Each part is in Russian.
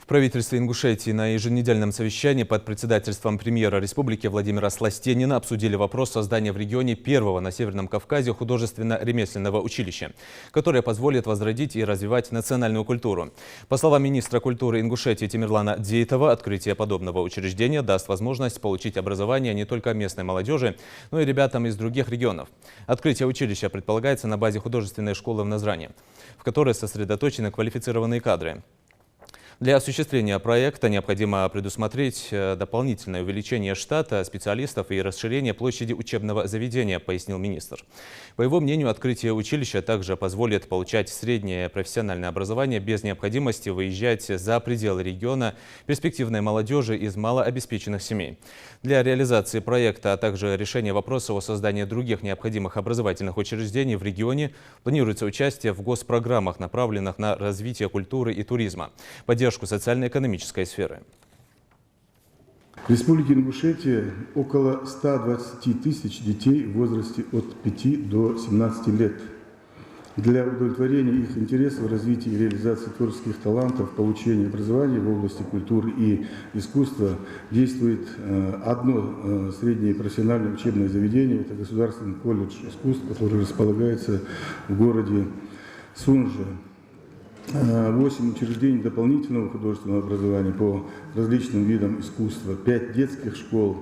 правительстве Ингушетии на еженедельном совещании под председательством премьера республики Владимира Сластенина обсудили вопрос создания в регионе первого на Северном Кавказе художественно-ремесленного училища, которое позволит возродить и развивать национальную культуру. По словам министра культуры Ингушетии Тимирлана Дзейтова, открытие подобного учреждения даст возможность получить образование не только местной молодежи, но и ребятам из других регионов. Открытие училища предполагается на базе художественной школы в Назране, в которой сосредоточены квалифицированные кадры. Для осуществления проекта необходимо предусмотреть дополнительное увеличение штата специалистов и расширение площади учебного заведения, пояснил министр. По его мнению, открытие училища также позволит получать среднее профессиональное образование без необходимости выезжать за пределы региона перспективной молодежи из малообеспеченных семей. Для реализации проекта, а также решения вопроса о создании других необходимых образовательных учреждений в регионе планируется участие в госпрограммах, направленных на развитие культуры и туризма, поддержку социально-экономической сферы. В Республике Ингушетия около 120 тысяч детей в возрасте от 5 до 17 лет. Для удовлетворения их интересов в развитии и реализации творческих талантов, получения образования в области культуры и искусства действует одно среднее профессиональное учебное заведение. Это Государственный колледж искусств, который располагается в городе Сунжа. 8 учреждений дополнительного художественного образования по различным видам искусства, 5 детских школ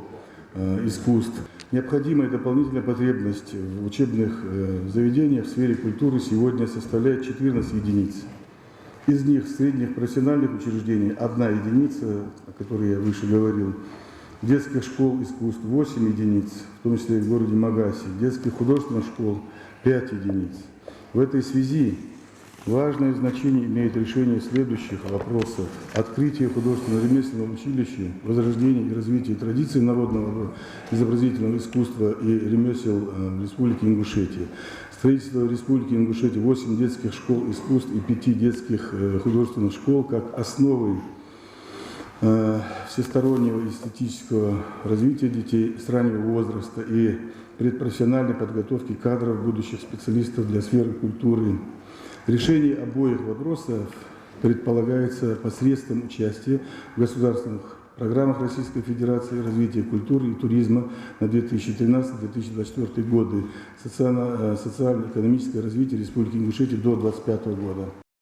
искусств. Необходимая дополнительная потребность в учебных заведениях в сфере культуры сегодня составляет 14 единиц. Из них средних профессиональных учреждений 1 единица, о которой я выше говорил, детских школ искусств 8 единиц, в том числе и в городе Магасе, детских художественных школ 5 единиц. В этой связи важное значение имеет решение следующих вопросов: открытие художественно-ремесленного училища, возрождение и развитие традиций народного изобразительного искусства и ремесел в Республике Ингушетия, строительство в Республике Ингушетия 8 детских школ искусств и 5 детских художественных школ как основы всестороннего эстетического развития детей с раннего возраста и предпрофессиональной подготовки кадров будущих специалистов для сферы культуры. Решение обоих вопросов предполагается посредством участия в государственных программах Российской Федерации развития культуры и туризма на 2013-2024 годы, социально-экономическое развитие Республики Ингушетия до 2025 года.